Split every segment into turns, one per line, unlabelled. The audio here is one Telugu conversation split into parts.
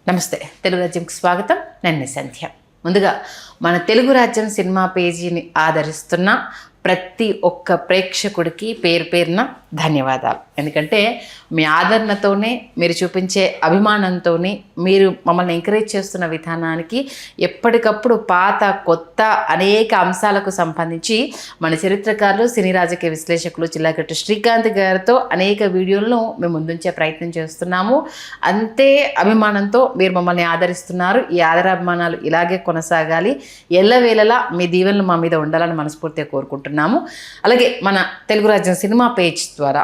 నమస్తే, తెలుగు రాజ్యంకి స్వాగతం. నేను సంధ్య. ముందుగా మన తెలుగు రాజ్యం సినిమా పేజీని ఆదరిస్తున్న ప్రతి ఒక్క ప్రేక్షకుడికి పేరు పేరున ధన్యవాదాలు. ఎందుకంటే మీ ఆదరణతోనే, మీరు చూపించే అభిమానంతోనే, మీరు మమ్మల్ని ఎంకరేజ్ చేస్తున్న విధానానికి ఎప్పటికప్పుడు పాత కొత్త అనేక అంశాలకు సంబంధించి మన చరిత్రకారులు, సినీ రాజకీయ విశ్లేషకులు చిల్లాకట్టు శ్రీకాంత్ గారితో అనేక వీడియోలను మేము ముందుంచే ప్రయత్నం చేస్తున్నాము. అంతే అభిమానంతో మీరు మమ్మల్ని ఆదరిస్తున్నారు. ఈ ఆదరాభిమానాలు ఇలాగే కొనసాగాలి. ఎల్లవేళలా మీ దీవెనలు మా మీద ఉండాలని మనస్ఫూర్తిగా కోరుకుంటున్నాము. అలాగే మన తెలుగు రాజ్యం సినిమా పేజ్ ద్వారా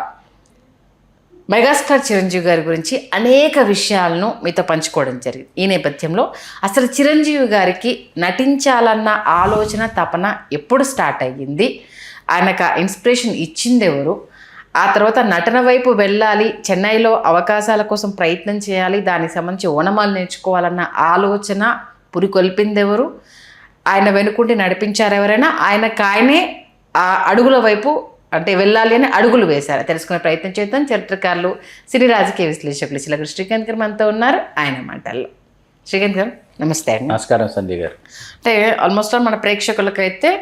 మెగాస్టార్ చిరంజీవి గారి గురించి అనేక విషయాలను మీతో పంచుకోవడం జరిగింది. ఈ నేపథ్యంలో అసలు చిరంజీవి గారికి నటించాలన్న ఆలోచన, తపన ఎప్పుడు స్టార్ట్ అయ్యింది? ఆయనకు ఇన్స్పిరేషన్ ఇచ్చింది ఎవరు? ఆ తర్వాత నటన వైపు వెళ్ళాలి, చెన్నైలో అవకాశాల కోసం ప్రయత్నం చేయాలి, దానికి సంబంధించి ఓనమాలు నేర్చుకోవాలన్న ఆలోచన పురికొల్పింది ఎవరు? ఆయన వెనుకుండి నడిపించారు ఎవరైనా? ఆయనే ఆ అడుగుల వైపు అంటే వెళ్ళాలి అని అడుగులు వేశారు? తెలుసుకునే ప్రయత్నం చేద్దాం. చరిత్రకారులు, సినీ రాజకీయ విశ్లేషకులు చిల్లకట్టు శ్రీకాంత్ గారు మనతో ఉన్నారు. ఆయన మాటల్లో. శ్రీకాంత్ గారు నమస్తే అండి.
నమస్కారం సంధ్య గారు.
అంటే ఆల్మోస్ట్ మన ప్రేక్షకులకైతే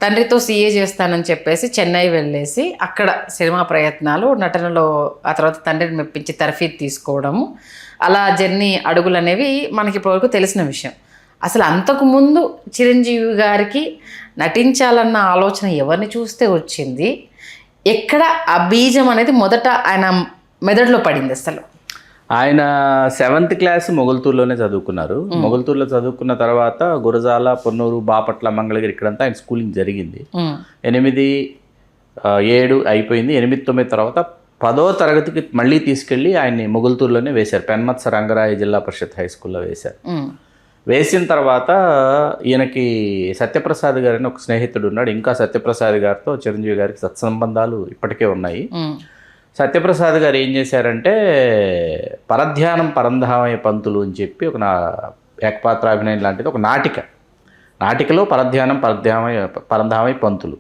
తండ్రితో సీఏ చేస్తానని చెప్పేసి చెన్నై వెళ్ళేసి అక్కడ సినిమా ప్రయత్నాలు, నటనలో ఆ తర్వాత తండ్రిని మెప్పించి తర్ఫీదు తీసుకోవడము, అలా జర్నీ అడుగులు అనేవి మనకి ఇప్పటివరకు తెలిసిన విషయం. అసలు అంతకుముందు చిరంజీవి గారికి నటించాలన్న ఆలోచన ఎవరిని చూస్తే వచ్చింది? ఎక్కడ ఆ బీజం అనేది మొదట ఆయన మెదడులో పడింది? అసలు
ఆయన 7th క్లాస్ మొగల్తూరులోనే చదువుకున్నారు. మొగల్తూరులో చదువుకున్న తర్వాత గురజాల, పొన్నూరు, బాపట్ల, మంగళగిరి ఇక్కడంతా ఆయన స్కూలింగ్ జరిగింది. 8, 7 అయిపోయింది. 8, 9 తర్వాత 10వ తరగతికి మళ్ళీ తీసుకెళ్ళి ఆయన్ని మొగల్తూరులోనే వేశారు. పెన్మత్స రంగరాయ జిల్లా పరిషత్ హై స్కూల్లో వేశారు. వేసిన తర్వాత ఈయనకి సత్యప్రసాద్ గారని ఒక స్నేహితుడు ఉన్నాడు. ఇంకా సత్యప్రసాద్ గారితో చిరంజీవి గారికి సత్సంబంధాలు ఇప్పటికే ఉన్నాయి. సత్యప్రసాద్ గారు ఏం చేశారంటే పరధ్యానం పరంధామయ్య పంతులు అని చెప్పి ఒక ఏకపాత్రాభినయం లాంటిది ఒక నాటికలో పరధ్యానం పరంధామయ్య పంతులు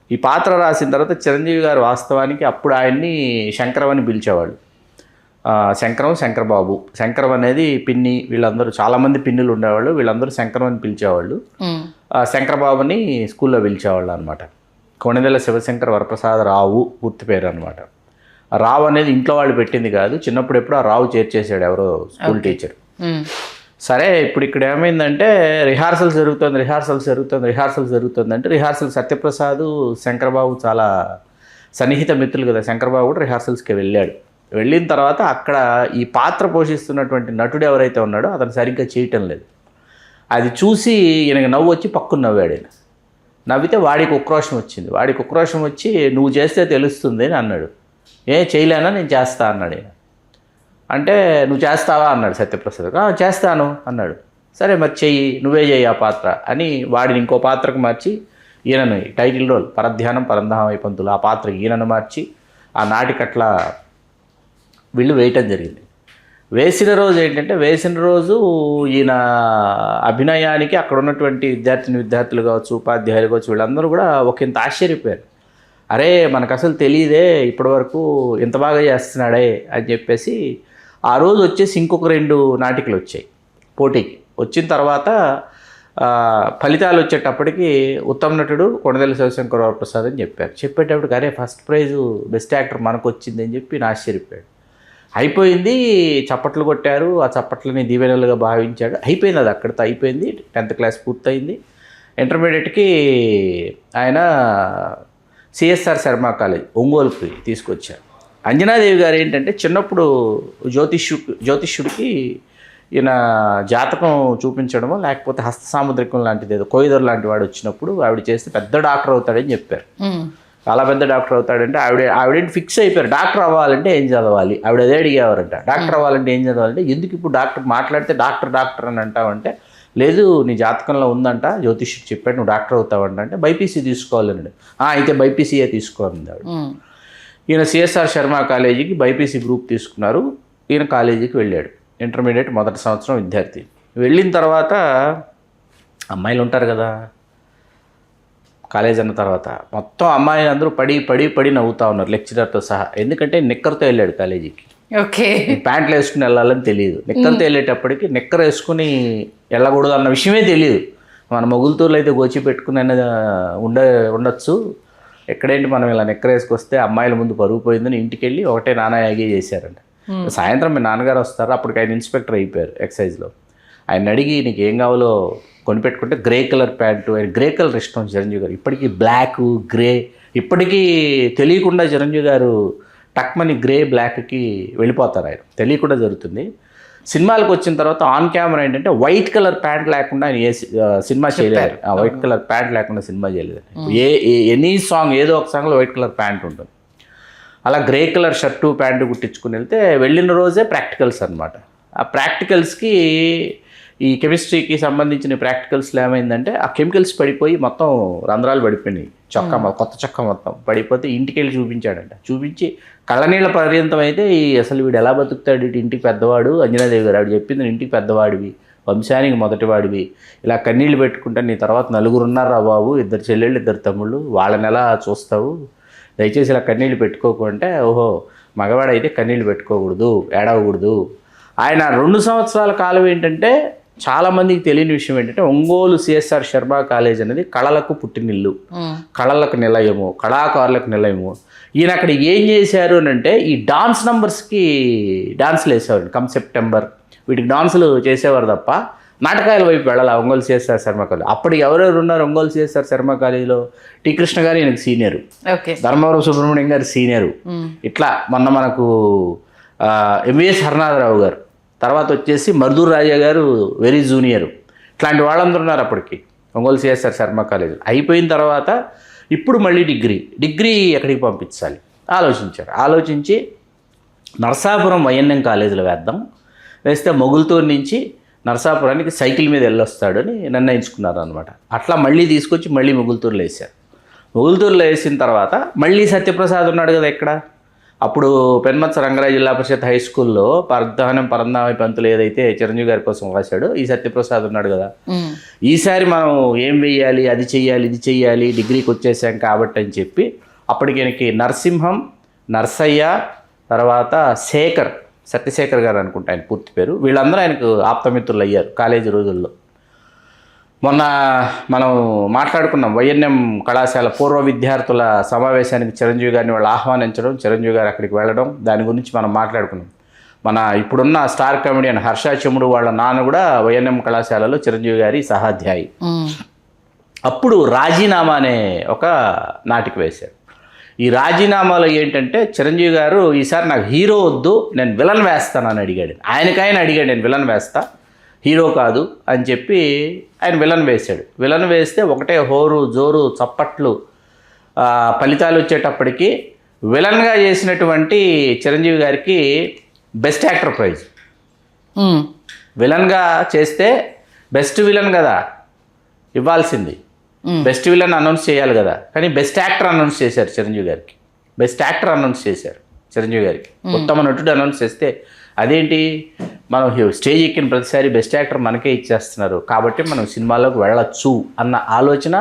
ఈ పాత్ర రాసిన తర్వాత చిరంజీవి గారు వాస్తవానికి అప్పుడు ఆయన్ని శంకరం అని పిలిచేవాళ్ళు. శంకరబాబు, శంకరం అనేది పిన్ని, వీళ్ళందరూ చాలామంది పిన్నులు ఉండేవాళ్ళు, వీళ్ళందరూ శంకరం అని పిలిచేవాళ్ళు. శంకరబాబుని స్కూల్లో పిలిచేవాళ్ళు అనమాట. కొణిదెల శివశంకర వరప్రసాద రావు పూర్తి పేరు అనమాట. రావు అనేది ఇంట్లో వాళ్ళు పెట్టింది కాదు, చిన్నప్పుడు ఎప్పుడు ఆ రావు చేర్చేసాడు ఎవరో స్కూల్ టీచర్. సరే, ఇప్పుడు ఇక్కడ ఏమైందంటే రిహార్సల్స్ జరుగుతుంది అంటే రిహార్సల్ సత్యప్రసాద్, శంకరబాబు చాలా సన్నిహిత మిత్రులు కదా. శంకరబాబు కూడా రిహార్సల్స్కి వెళ్ళాడు. వెళ్ళిన తర్వాత అక్కడ ఈ పాత్ర పోషిస్తున్నటువంటి నటుడు ఎవరైతే ఉన్నాడో అతను సరిగ్గా చేయటం లేదు. అది చూసి ఈయనకి నవ్వు వచ్చి పక్కన నవ్వాడు. ఆయన నవ్వితే వాడికి ఉక్రోషం వచ్చి నువ్వు చేస్తే తెలుస్తుంది అని అన్నాడు. చేయలేనా, నేను చేస్తా అన్నాడు. ఆయన అంటే నువ్వు చేస్తావా అన్నాడు సత్యప్రసాద్. చేస్తాను అన్నాడు. సరే మరి చెయ్యి, నువ్వే చెయ్యి ఆ పాత్ర అని వాడిని ఇంకో పాత్రకు మార్చి ఈయనను టైటిల్ రోల్ పరధ్యానం పరంధామయ్య పంతులు ఆ పాత్రకి ఈయనను మార్చి ఆ నాటికట్లా వీళ్ళు వేయటం జరిగింది. వేసిన రోజు ఈయన అభినయానికి అక్కడ ఉన్నటువంటి విద్యార్థులు కావచ్చు, ఉపాధ్యాయులు కావచ్చు, వీళ్ళందరూ కూడా ఒకంత ఆశ్చర్యపోయారు. అరే మనకు అసలు తెలియదే, ఇప్పటివరకు ఇంత బాగా చేస్తున్నాడే అని చెప్పేసి ఆ రోజు వచ్చేసి ఇంకొక 2 నాటికలు వచ్చాయి పోటీకి. వచ్చిన తర్వాత ఫలితాలు వచ్చేటప్పటికి ఉత్తమ నటుడు కొణిదెల శివశంకర వరప్రసాద్ అని చెప్పేటప్పటికి అరే ఫస్ట్ ప్రైజు బెస్ట్ యాక్టర్ మనకు వచ్చింది అని చెప్పి ఆశ్చర్యపోయాడు. అయిపోయింది, చప్పట్లు కొట్టారు. ఆ చప్పట్లని దీవెనలుగా భావించాడు. అయిపోయింది, అది అక్కడితో అయిపోయింది. 10th క్లాస్ పూర్తయింది. ఇంటర్మీడియట్కి ఆయన సిఎస్ఆర్ శర్మ కాలేజ్ ఒంగోలుకి తీసుకొచ్చారు. అంజనాదేవి గారు ఏంటంటే చిన్నప్పుడు జ్యోతిష్యుడికి ఈయన జాతకం చూపించడమో లేకపోతే హస్త సాముద్రికం లాంటిది ఏదో కోయిదర్ లాంటి వాడు వచ్చినప్పుడు ఆవిడ చేస్తే పెద్ద డాక్టర్ అవుతాడని చెప్పారు. చాలా పెద్ద డాక్టర్ అవుతాడంటే ఆవిడేంటి ఫిక్స్ అయిపోయారు. డాక్టర్ అవ్వాలంటే ఏం చదవాలి? ఆవిడ అదే అడిగేవారంట. డాక్టర్ అవ్వాలంటే ఏం చదవాలంటే, ఎందుకు ఇప్పుడు డాక్టర్ మాట్లాడితే డాక్టర్ అని అంటావంటే, లేదు నీ జాతకంలో ఉందంట, జ్యోతిష్యుడు చెప్పాడు నువ్వు డాక్టర్ అవుతావంట. అంటే బైపీసీ తీసుకోవాలన్నాడు. అయితే బైపీసీయే తీసుకోవాలి ఆవిడ. ఈయన సిఎస్ఆర్ శర్మ కాలేజీకి బైపీసీ గ్రూప్ తీసుకున్నారు. ఈయన కాలేజీకి వెళ్ళాడు. ఇంటర్మీడియట్ మొదటి సంవత్సరం విద్యార్థి. వెళ్ళిన తర్వాత అమ్మాయిలు ఉంటారు కదా, కాలేజ్ అన్న తర్వాత మొత్తం అమ్మాయిలు అందరూ పడి నవ్వుతూ ఉన్నారు లెక్చరర్తో సహా. ఎందుకంటే నిక్కర్తో వెళ్ళాడు కాలేజీకి.
ఓకే.
ప్యాంట్లు వేసుకుని వెళ్ళాలని తెలియదు. నిక్కర్తో వెళ్ళేటప్పటికి నిక్కర్ వేసుకుని వెళ్ళకూడదు అన్న విషయమే తెలియదు. మన మొగులుతూరులో అయితే గోచి పెట్టుకుని ఉండొచ్చు, ఎక్కడేంటి మనం ఇలా నిక్కర్ వేసుకొస్తే అమ్మాయిల ముందు పరుగు పోయిందని ఇంటికి వెళ్ళి ఒకటే నానా యాగే చేశారంట. సాయంత్రం మీ నాన్నగారు వస్తారు, అప్పటికి ఆయన ఇన్స్పెక్టర్ అయిపోయారు ఎక్సైజ్లో. ఆయన అడిగి నీకు ఏం కావాలో కొనిపెట్టుకుంటే గ్రే కలర్ ప్యాంటు, ఆయన గ్రే కలర్ ఇష్టం చిరంజీవి గారు. ఇప్పటికీ బ్లాక్ గ్రే, ఇప్పటికీ తెలియకుండా చిరంజీవి గారు టక్మని గ్రే బ్లాక్కి వెళ్ళిపోతారు. ఆయన తెలియకుండా జరుగుతుంది. సినిమాలకు వచ్చిన తర్వాత ఆన్ కెమెరా ఏంటంటే వైట్ కలర్ ప్యాంట్ లేకుండా ఆయన సినిమా చేయలేదు. వైట్ కలర్ ప్యాంట్ లేకుండా సినిమా చేయలేదు. ఎనీ సాంగ్ ఏదో ఒక సాంగ్లో వైట్ కలర్ ప్యాంట్ ఉంటుంది. అలా గ్రే కలర్ షర్టు ప్యాంటు కుట్టించుకుని వెళ్తే వెళ్ళిన రోజే ప్రాక్టికల్స్ అనమాట. ఆ ప్రాక్టికల్స్కి ఈ కెమిస్ట్రీకి సంబంధించిన ప్రాక్టికల్స్లో ఏమైందంటే ఆ కెమికల్స్ పడిపోయి మొత్తం రంధ్రాలు పడిపోయినాయి. చొక్కా కొత్త చొక్కా మొత్తం పడిపోతే ఇంటికి వెళ్ళి చూపించాడంట. చూపించి కళ్ళనీళ్ళ పర్యంతం అయితే అసలు వీడు ఎలా బతుకుతాడు, ఇటు ఇంటికి పెద్దవాడు, అంజనాదేవి గారు ఆవిడ చెప్పింది, ఇంటికి పెద్దవాడివి, వంశానికి మొదటివాడివి, ఇలా కన్నీళ్ళు పెట్టుకుంటే నీ తర్వాత నలుగురు ఉన్నారా బాబు, 2 చెల్లెళ్ళు 2 తమ్ముళ్ళు, వాళ్ళని ఎలా చూస్తావు, దయచేసి ఇలా కన్నీళ్ళు పెట్టుకోకుంటే, ఓహో మగవాడైతే కన్నీళ్ళు పెట్టుకోకూడదు, ఏడవకూడదు. ఆయన 2 సంవత్సరాల కాలం ఏంటంటే చాలామందికి తెలియని విషయం ఏంటంటే ఒంగోలు సిఎస్ఆర్ శర్మ కాలేజ్ అనేది కళలకు పుట్టినిల్లు, కళలకు నిలయము, కళాకారులకు నిలయము. ఈయన అక్కడ ఏం చేశారు అని అంటే ఈ డాన్స్ నంబర్స్కి డాన్సులు వేసేవారు. కమ్ సెప్టెంబర్ వీటికి డాన్సులు చేసేవారు తప్ప నాటకాల వైపు వెళ్ళాలి ఒంగోలు సిఎస్ఆర్ శర్మ కాలేజ్. అప్పుడు ఎవరెవరు ఉన్నారు ఒంగోలు సిఎస్ఆర్ శర్మ కాలేజీలో? టీ కృష్ణ గారు ఈయనకు సీనియరు, ధర్మవరం సుబ్రహ్మణ్యం గారు సీనియరు, ఇట్లా మొన్న మనకు ఎంవిఎస్ హరనాథరావు గారు, తర్వాత వచ్చేసి మర్దూర్ రాజా గారు వెరీ జూనియరు, ఇట్లాంటి వాళ్ళందరూ ఉన్నారు అప్పటికి ఒంగోలు సిఎస్ఆర్ శర్మ కాలేజ్. అయిపోయిన తర్వాత ఇప్పుడు మళ్ళీ డిగ్రీ ఎక్కడికి పంపించాలి ఆలోచించారు. ఆలోచించి నరసాపురం వైఎన్ఎం కాలేజీలో వేస్తే మొగులుతూరు నుంచి నరసాపురానికి సైకిల్ మీద వెళ్ళొస్తాడని నిర్ణయించుకున్నారు అనమాట. అట్లా మళ్ళీ తీసుకొచ్చి మళ్ళీ మొగులుతూరులో వేశారు. మొగులుతూరులో వేసిన తర్వాత మళ్ళీ సత్యప్రసాద్ ఉన్నాడు కదా ఇక్కడ. అప్పుడు పెన్మత్స రంగరాజ జిల్లా పరిషత్ హై స్కూల్లో పరంధామై పంతులు ఏదైతే చిరంజీవి గారి కోసం రాశాడో ఈ సత్యప్రసాద్ ఉన్నాడు కదా. ఈసారి మనం ఏం వెయ్యాలి, అది చెయ్యాలి, ఇది చెయ్యాలి, డిగ్రీకి వచ్చేసాం కాబట్టి అని చెప్పి అప్పటికి ఆయనకి నరసింహం, నర్సయ్య, తర్వాత సత్యశేఖర్ గారు అనుకుంటా ఆయన పూర్తి పేరు, వీళ్ళందరూ ఆయనకు ఆప్తమిత్రులు అయ్యారు కాలేజీ రోజుల్లో. మొన్న మనం మాట్లాడుకున్నాం వైఎన్ఎం కళాశాల పూర్వ విద్యార్థుల సమావేశానికి చిరంజీవి గారిని వాళ్ళు ఆహ్వానించడం, చిరంజీవి గారు అక్కడికి వెళ్ళడం, దాని గురించి మనం మాట్లాడుకున్నాం. మన ఇప్పుడున్న స్టార్ కమెడియన్ హర్ష చెముడు వాళ్ళ నాన్న కూడా వైఎన్ఎం కళాశాలలో చిరంజీవి గారి సహాధ్యాయి. అప్పుడు రాజీనామా అనే ఒక నాటిక వేశారు. ఈ రాజీనామాలో ఏంటంటే చిరంజీవి గారు ఈసారి నాకు హీరో వద్దు, నేను విలన్ వేస్తానని అడిగాడు. ఆయనకాయన అడిగాడు, నేను విలన్ వేస్తా, హీరో కాదు అని చెప్పి ఆయన విలన్ వేశాడు. విలన్ వేస్తే ఒకటే హోరు జోరు చప్పట్లు. ఫలితాలు వచ్చేటప్పటికి విలన్గా చేసినటువంటి చిరంజీవి గారికి బెస్ట్ యాక్టర్ ప్రైజ్. విలన్గా చేస్తే బెస్ట్ విలన్ కదా ఇవ్వాల్సింది, బెస్ట్ విలన్ అనౌన్స్ చేయాలి కదా, కానీ బెస్ట్ యాక్టర్ అనౌన్స్ చేశారు చిరంజీవి గారికి. బెస్ట్ యాక్టర్ అనౌన్స్ చేశారు చిరంజీవి గారికి. ఉత్తమ నటుడు అనౌన్స్ చేస్తే అదేంటి, మనం స్టేజ్ ఎక్కిన ప్రతిసారి బెస్ట్ యాక్టర్ మనకే ఇచ్చేస్తున్నారు కాబట్టి మనం సినిమాలోకి వెళ్ళొచ్చు అన్న ఆలోచన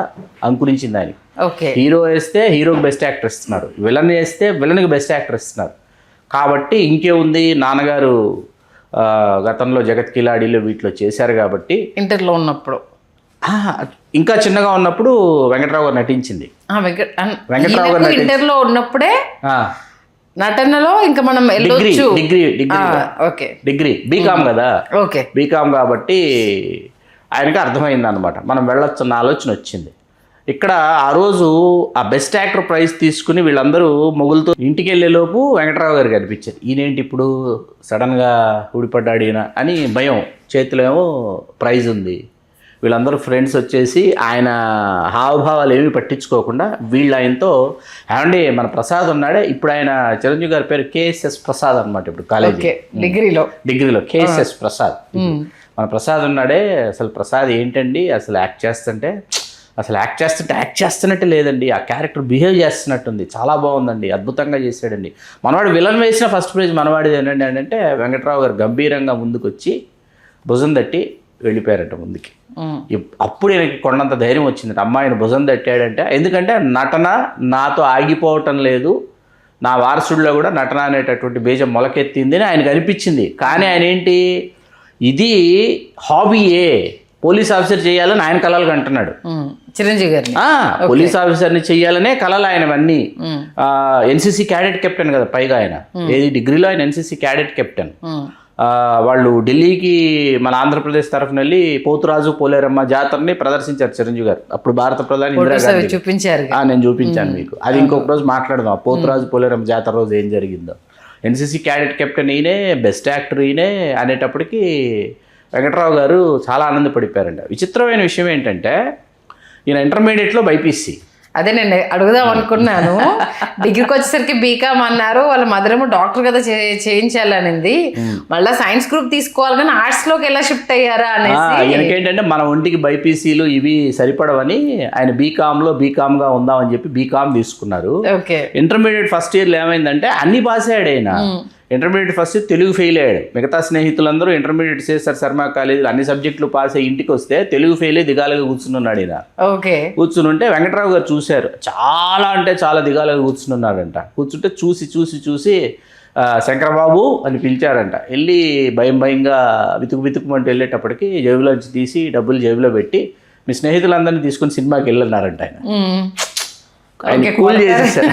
అంకురించింది ఆయన. హీరో వేస్తే హీరోకి బెస్ట్ యాక్టర్ ఇస్తున్నారు, విలన్ వేస్తే విలన్కి బెస్ట్ యాక్టర్ ఇస్తున్నారు. కాబట్టి ఇంకేముంది, నాన్నగారు గతంలో జగత్ కిలాడీలో వీటిలో చేశారు కాబట్టి
ఇంటర్లో ఉన్నప్పుడు,
ఇంకా చిన్నగా ఉన్నప్పుడు వెంకట్రావు గారు నటించింది. వెంకట్రావు గారు
ఇంటర్లో ఉన్నప్పుడే నటనలో ఇంకా మనం
డిగ్రీ బీకామ్ కదా, బీకామ్ కాబట్టి ఆయనకి అర్థమైంది అనమాట, మనం వెళ్ళొచ్చు అన్న ఆలోచన వచ్చింది. ఇక్కడ ఆ రోజు ఆ బెస్ట్ యాక్టర్ ప్రైజ్ తీసుకుని వీళ్ళందరూ మొగులతో ఇంటికి వెళ్ళేలోపు వెంకట్రావు గారికి అనిపించారు, ఈయనేంటి ఇప్పుడు సడన్గా ఊడిపడ్డాడు ఈయన అని భయం. చేతిలో ఏమో ప్రైజ్ ఉంది. వీళ్ళందరూ ఫ్రెండ్స్ వచ్చేసి ఆయన హావభావాలు ఏమీ పట్టించుకోకుండా వీళ్ళు ఆయనతో, ఏమండి మన ప్రసాద్ ఉన్నాడే, ఇప్పుడు ఆయన చిరంజీవి గారి పేరు కేఎస్ఎస్ ప్రసాద్ అనమాట, ఇప్పుడు కాలేజీ డిగ్రీలో కేఎస్ఎస్ ప్రసాద్, మన ప్రసాద్ ఉన్నాడే, అసలు ప్రసాద్ ఏంటండి అసలు యాక్ట్ చేస్తున్నట్టు లేదండి, ఆ క్యారెక్టర్ బిహేవ్ చేస్తున్నట్టుంది, చాలా బాగుందండి, అద్భుతంగా చేశాడండి, మనవాడు విలన్ వేసిన ఫస్ట్ ప్రైజ్ మనవాడిది ఏంటండి అంటే వెంకట్రావు గారు గంభీరంగా ముందుకు వచ్చి భుజం తట్టి వెళ్ళిపోయారంట ముందుకి. అప్పుడు ఈయనకి కొండంత ధైర్యం వచ్చింది, అమ్మాయిని భుజం తట్టాడంటే, ఎందుకంటే నటన నాతో ఆగిపోవటం లేదు, నా వారసుడిలో కూడా నటన అనేటటువంటి బీజం మొలకెత్తింది అని ఆయనకు అనిపించింది. కానీ ఆయన ఏంటి, ఇది హాబీయే, పోలీస్ ఆఫీసర్ చేయాలని ఆయన కలలు అంటున్నాడు.
చిరంజీవి గారిని
పోలీస్ ఆఫీసర్ని చెయ్యాలనే కలలు ఆయనవన్నీ. ఎన్సీసీ క్యాడెట్ కెప్టెన్ కదా పైగా ఆయన, ఏది డిగ్రీలో ఆయన ఎన్సీసీ క్యాడెట్ కెప్టెన్. వాళ్ళు ఢిల్లీకి మన ఆంధ్రప్రదేశ్ తరఫున వెళ్ళి పోతురాజు పోలేరమ్మ జాతరని ప్రదర్శించారు చిరంజీవి గారు. అప్పుడు భారత ప్రధాని ఇందిరాగాంధీ
చూపించారు.
నేను చూపించాను మీకు, అది ఇంకొక రోజు మాట్లాడదాం. పోతురాజు పోలేరమ్మ జాతర రోజు ఏం జరిగిందో. ఎన్సీసీ క్యాడెట్ కెప్టెన్ ఈయనే, బెస్ట్ యాక్టర్ ఈయనే అనేటప్పటికీ వెంకట్రావు గారు చాలా ఆనందపడిపోయారండి. విచిత్రమైన విషయం ఏంటంటే ఈయన ఇంటర్మీడియట్లో బైపీసీ.
అదే నేను అడుగుదాం అనుకున్నాను. డిగ్రీకి వచ్చేసరికి బీకామ్ అన్నారు, వాళ్ళ మదర్ ఏమో డాక్టర్ కదా చేయించాలనింది, మళ్ళీ సైన్స్ గ్రూప్ తీసుకోవాలి కానీ ఆర్ట్స్ లోకి ఎలా షిఫ్ట్ అయ్యారా అనేసి.
ఏంటంటే మన ఒంటికి బైపీసీలు ఇవి సరిపడవని ఆయన బీకామ్ గా ఉందామని చెప్పి బీకామ్ తీసుకున్నారు. ఇంటర్మీడియట్ ఫస్ట్ ఇయర్లో ఏమైందంటే అన్ని పాస్ అయ్యాడు ఆయన. ఇంటర్మీడియట్ ఫస్ట్ తెలుగు ఫెయిల్ అయ్యాడు. మిగతా స్నేహితులందరూ ఇంటర్మీడియట్ చేస్తారు శర్మ కాలేజీలో, అన్ని సబ్జెక్టులు పాస్ అయ్యి ఇంటికి వస్తే తెలుగు ఫెయిల్ అయ్యి దిగాలుగా కూర్చున్నాడు ఈయన. కూర్చుని ఉంటే వెంకట్రావు గారు చూశారు, చాలా అంటే చాలా దిగాలుగా కూర్చున్నాడంట. కూర్చుంటే చూసి శంకరబాబు అని పిలిచారంట. వెళ్ళి భయంగా వితుకుమంటూ వెళ్ళేటప్పటికి జేబులోంచి తీసి డబ్బులు జేబులో పెట్టి మీ స్నేహితులందరినీ తీసుకుని సినిమాకి వెళ్ళన్నారంట. ఆయన కూల్ చేసేసారు.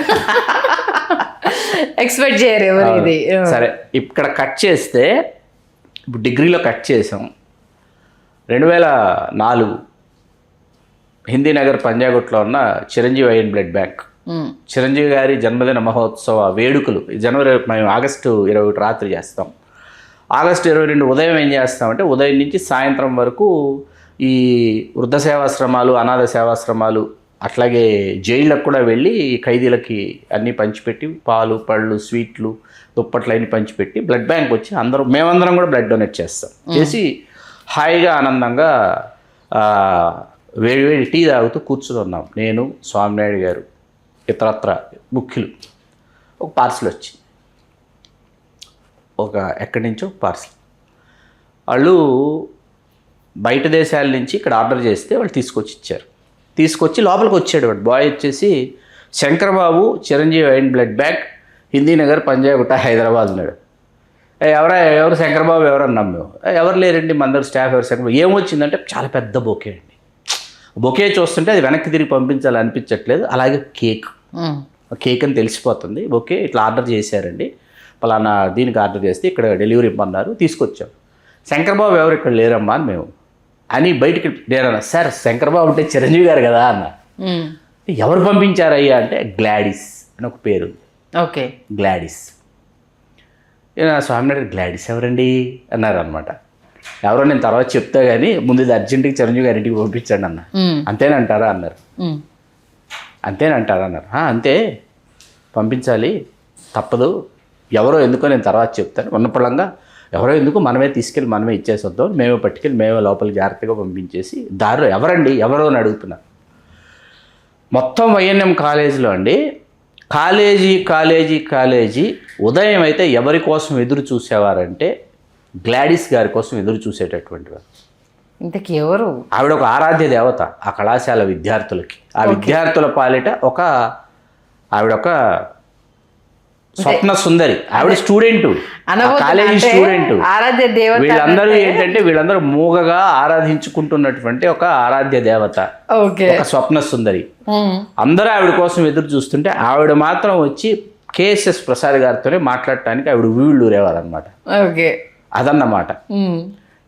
ఎక్స్పెక్ట్ చేయరు ఎవరు ఇది.
సరే, ఇక్కడ కట్ చేస్తే ఇప్పుడు డిగ్రీలో కట్ చేసాం. 2004 హిందీ నగర్ పంజాగుట్లో ఉన్న Chiranjeevi I and blood bank, Chiranjeevi గారి జన్మదిన మహోత్సవ వేడుకలు మేము ఆగస్టు 21 రాత్రి చేస్తాం. ఆగస్టు 22 ఉదయం ఏం చేస్తామంటే ఉదయం నుంచి సాయంత్రం వరకు ఈ వృద్ధ సేవాశ్రమాలు, అనాథ సేవాశ్రమాలు, అట్లాగే జైళ్ళకు కూడా వెళ్ళి ఖైదీలకి అన్నీ పంచిపెట్టి పాలు పళ్ళు స్వీట్లు దుప్పట్లు అన్నీ పంచిపెట్టి బ్లడ్ బ్యాంక్ వచ్చి మేమందరం కూడా బ్లడ్ డొనేట్ చేస్తాం. చేసి హాయిగా ఆనందంగా వేడి టీ తాగుతూ కూర్చుని ఉన్నాం. నేను, స్వామినాయుడు గారు, ఇతరత్ర ముఖ్యులు. ఒక పార్సిల్ వచ్చింది, ఎక్కడి నుంచో పార్సిల్. వాళ్ళు బయట దేశాల నుంచి ఇక్కడ ఆర్డర్ చేస్తే వాళ్ళు తీసుకొచ్చి లోపలికి వచ్చాడు. వాడు బాయ్ వచ్చేసి Shankar Babu Chiranjeevi I and blood bank Hindi Nagar Panjagutta Hyderabad ఉన్నాడు. ఎవరు శంకరబాబు ఎవరన్నాం మేము. ఎవరు లేరండి మన దగ్గర స్టాఫ్ ఎవరు శంకరబాబు. ఏమొచ్చిందంటే చాలా పెద్ద బొకే అండి. బొకే చూస్తుంటే అది వెనక్కి తిరిగి పంపించాలి అనిపించట్లేదు. అలాగే కేక్ అని తెలిసిపోతుంది. బొకే ఇట్లా ఆర్డర్ చేశారండి, పలానా దీనికి ఆర్డర్ చేస్తే ఇక్కడ డెలివరీ ఇవ్వమన్నారు, తీసుకొచ్చాం. శంకరబాబు ఎవరు ఇక్కడ లేరమ్మా అని మేము అని బయటికి నేనన్నా. సార్ శంకరబాబు అంటే చిరంజీవి గారు కదా అన్న. ఎవరు పంపించారయ్యా అంటే గ్లాడిస్ అని ఒక పేరు. గ్లాడిస్. స్వామినాయుడు గ్లాడిస్ ఎవరండి అన్నారు అనమాట. ఎవరో నేను తర్వాత చెప్తా కానీ ముందు ఇది అర్జెంటుగా చిరంజీవి గారి ఇంటికి పంపించండి అన్న. అంతేనంటారా అన్నారు. అంతే పంపించాలి, తప్పదు, ఎవరో ఎందుకో నేను తర్వాత చెప్తాను. ఉన్నపళంగా ఎవరో ఎందుకు మనమే తీసుకెళ్ళి మనమే ఇచ్చేసొద్దాం, మేమే పట్టుకెళ్ళి మేమే లోపలికి జాగ్రత్తగా పంపించేసి దారిలో ఎవరో అని అడుగుతున్నారు. మొత్తం వైఎన్ఎం కాలేజీలో అండి, కాలేజీ ఉదయం అయితే ఎవరి కోసం ఎదురు చూసేవారంటే గ్లాడిస్ గారి కోసం ఎదురు చూసేటటువంటి వారు.
ఇంతకీ ఎవరు?
ఆవిడ ఒక ఆరాధ్య దేవత ఆ కళాశాల విద్యార్థులకి. ఆ విద్యార్థుల పాలిట ఆవిడ ఒక స్వప్న సుందరి. ఆవిడ స్టూడెంట్, కాలేజీ స్టూడెంట్. వీళ్ళందరూ ఏంటంటే వీళ్ళందరూ మూగగా ఆరాధించుకుంటున్నటువంటి ఒక ఆరాధ్య దేవత, ఒక స్వప్న సుందరి. అందరూ ఆవిడ కోసం ఎదురు చూస్తుంటే ఆవిడ మాత్రం వచ్చి కేఎస్ఎస్ ప్రసాద్ గారితోనే మాట్లాడటానికి ఆవిడ వీళ్ళూరేవారనమాట. అదన్నమాట.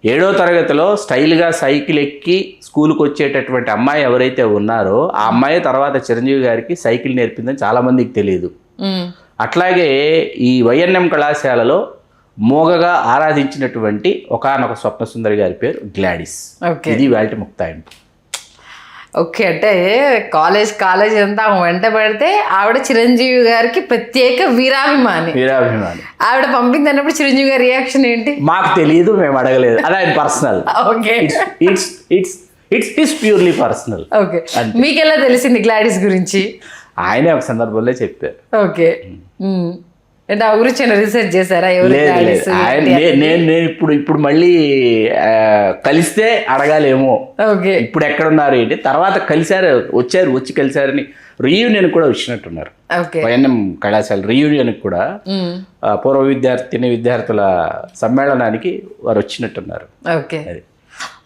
7వ తరగతిలో స్టైల్గా సైకిల్ ఎక్కి స్కూల్కి వచ్చేటటువంటి అమ్మాయి ఎవరైతే ఉన్నారో ఆ అమ్మాయి తర్వాత చిరంజీవి గారికి సైకిల్ నేర్పిందని చాలామందికి తెలియదు. అట్లాగే ఈ వైఎన్ఎం కళాశాలలో మోగగా ఆరాధించినటువంటి ఒకానొక స్వప్న సుందరి గారి పేరు గ్లాడిస్. ఇది వాటి ముక్తాయింపు.
అంటే కాలేజ్ అంతా వెంట పడితే ఆవిడ చిరంజీవి గారికి ప్రత్యేక వీరాభిమాని. ఆవిడ పంపింది అన్నప్పుడు చిరంజీవి గారి రియాక్షన్ ఏంటి
మాకు తెలియదు, మేము అడగలేదు, అది ఆయన పర్సనల్. It's purely personal.
మీకు ఎలా తెలిసింది గ్లాడిస్ గురించి?
ఆయనే ఒక సందర్భంలో చెప్పారు.
అంటే ఆ గురించి రీసెర్చ్ చేశారా? ఎవరు
లేదు లేదు
daddies,
ఆయన
ఏంటి అనేది?
నేను ఇప్పుడు మళ్ళీ కలిస్తే అడగాలేమో
ఓకే.
ఇప్పుడు ఎక్కడున్నారు ఏంటి, తర్వాత వచ్చి కలిశారని రీయూనియన్ కూడా వచ్చినట్టున్నారు.
ఓకే.
వైఎన్ఎం కళాశాల రీయూనియన్ కూడా పూర్వ విద్యార్థుల సమ్మేళనానికి వారు వచ్చినట్టున్నారు.
ఓకే.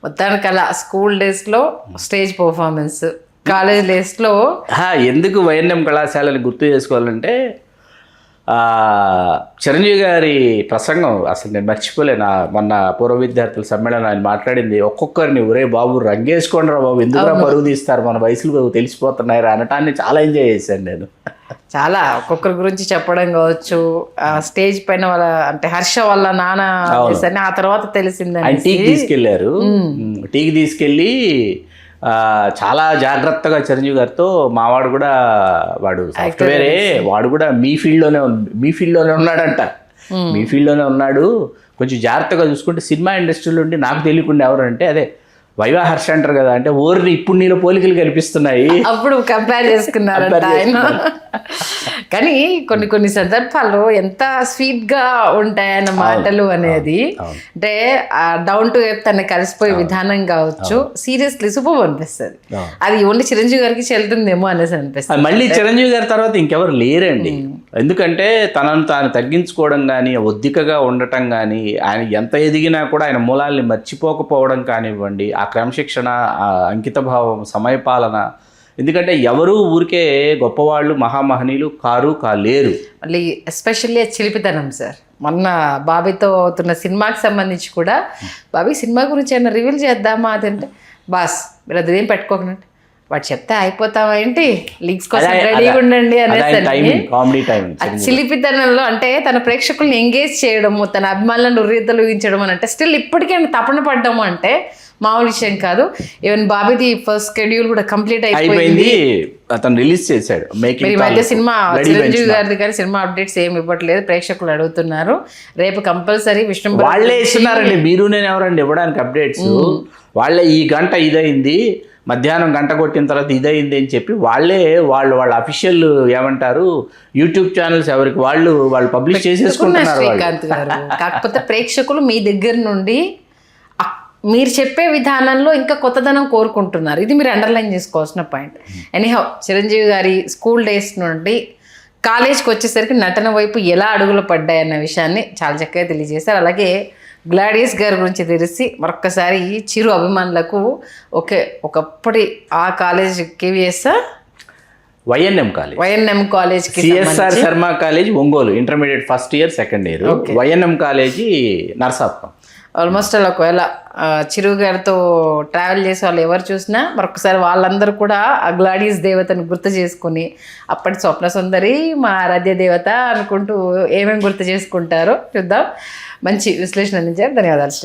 మొత్తానికి అలా స్కూల్ డేస్లో స్టేజ్ పర్ఫార్మెన్స్, కాలేజ్ డేస్లో
ఎందుకు వైఎన్ఎం కళాశాలని గుర్తు చేసుకోవాలంటే చిరంజీవి గారి ప్రసంగం అసలు నేను మర్చిపోలేను. మొన్న పూర్వ విద్యార్థుల సమ్మేళనం ఆయన మాట్లాడింది, ఒక్కొక్కరిని ఒరే బాబు రంగేసుకోండి రా బాబు, ఎందుకురా పరుగు తీస్తారు, మన వయసులు తెలిసిపోతున్నాయి అనటాన్ని చాలా ఎంజాయ్ చేశాను నేను.
చాలా ఒక్కొక్కరి గురించి చెప్పడం కావచ్చు, స్టేజ్ పైన వాళ్ళ అంటే హర్ష వాళ్ళ నాన్న చేశారని ఆ తర్వాత తెలిసిందని.
ఆయన టీకి తీసుకెళ్లారు. టీకి తీసుకెళ్ళి చాలా జాగ్రత్తగా చిరంజీవి గారితో, మావాడు కూడా వాడు సాఫ్ట్వేరే, వాడు కూడా మీ ఫీల్డ్లోనే ఉన్నాడంట, మీ ఫీల్డ్లోనే ఉన్నాడు, కొంచెం జాగ్రత్తగా చూసుకుంటే సినిమా ఇండస్ట్రీలో ఉండి నాకు తెలియకుండా ఎవరు అంటే అదే వైవా హర్ష అంటారు కదా, అంటే ఓర్ని ఇప్పుడు నీలో పోలికలు కనిపిస్తున్నాయి,
అప్పుడు కంపేర్ చేసుకున్నారంట ఆయన. కానీ కొన్ని సందర్భాల్లో ఎంత స్వీట్ గా ఉంటాయన్న మాటలు అనేది, అంటే డౌన్ టు ఎర్త్ అని కలిసిపోయే విధానం కావచ్చు, సీరియస్లీ సూపర్ అనిపిస్తుంది. అది ఓన్లీ చిరంజీవి గారికి చెల్లుతుందేమో అనేసి అనిపిస్తుంది.
మళ్ళీ చిరంజీవి గారి తర్వాత ఇంకెవరు లేరండి. ఎందుకంటే తనను తాను తగ్గించుకోవడం కానీ, ఒద్దికగా ఉండటం కానీ, ఆయన ఎంత ఎదిగినా కూడా ఆయన మూలాల్ని మర్చిపోకపోవడం కానివ్వండి, ఆ క్రమశిక్షణ, ఆ అంకితభావం, సమయపాలన. ఎందుకంటే ఎవరు ఊరికే గొప్పవాళ్ళు మహామహనీయులు కాలేరు.
మళ్ళీ ఎస్పెషల్లీ చిలిపితనం సార్. మొన్న బాబీతో అవుతున్న సినిమాకి సంబంధించి కూడా, బాబీ సినిమా గురించి ఏమైనా రివీల్ చేద్దామా అదంటే, బాస్ మీరు అదేం పెట్టుకోకుండా వాడు చెప్తే అయిపోతావా ఏంటి, లీక్స్ కోసం రెడీగా ఉండండి అనేసి. చిలిపితనంలో అంటే తన ప్రేక్షకుల్ని ఎంగేజ్ చేయడము, తన అభిమానులను ఉర్రీతలుగించడం అని అంటే స్టిల్ ఇప్పటికే తపన పడ్డము అంటే మామూలు విషయం కాదు. ఈవెన్ బాబీది ఫస్ట్ షెడ్యూల్ కూడా కంప్లీట్ అయిపోయింది,
అతను రిలీజ్ చేశాడు.
ఈ మధ్య సినిమా చిరంజీవి గారిది కానీ సినిమా అప్డేట్స్ ఏమి ఇవ్వట్లేదు, ప్రేక్షకులు అడుగుతున్నారు. రేపు కంపల్సరీ విష్ణు
వాళ్ళే ఇస్తున్నారండి, మీరు నేను ఎవరండి ఇవ్వడానికి అప్డేట్స్. వాళ్ళే ఈ గంట ఇదైంది, మధ్యాహ్నం గంట కొట్టిన తర్వాత ఇదైంది అని చెప్పి వాళ్ళ అఫీషియల్ ఏమంటారు యూట్యూబ్ ఛానల్స్ ఎవరికి వాళ్ళు పబ్లిష్ చేసేసుకుంటున్నారు.
శ్రీకాంత్ గారు, కాకపోతే ప్రేక్షకులు మీ దగ్గర నుండి మీరు చెప్పే విధానంలో ఇంకా కొత్తదనం కోరుకుంటున్నారు. ఇది మీరు అండర్లైన్ చేసుకోవాల్సిన పాయింట్. ఎనీహౌ చిరంజీవి గారి స్కూల్ డేస్ నుండి కాలేజ్కి వచ్చేసరికి నటన వైపు ఎలా అడుగులు పడ్డాయన్న విషయాన్ని చాలా చక్కగా తెలియజేశారు. అలాగే గ్లాడియస్ గారి గురించి తెలిసి మరొక్కసారి చిరు అభిమానులకు ఒకప్పటి ఆ college KVS
YNM
college
CSR Sharma college Ongole, intermediate first year second year. YNM college Narsapuram.
Almost అలా ఒకవేళ చిరు గారితో ట్రావెల్ చేసే వాళ్ళు ఎవరు చూసినా మరొకసారి వాళ్ళందరూ కూడా ఆ గ్లాడియస్ దేవతను గుర్తు చేసుకుని, అప్పటి స్వప్న సుందరి మా ఆరాధ్య దేవత అనుకుంటూ ఏమేమి గుర్తు చేసుకుంటారో చూద్దాం. మంచి విశ్లేషణ అందించారు, ధన్యవాదాలు.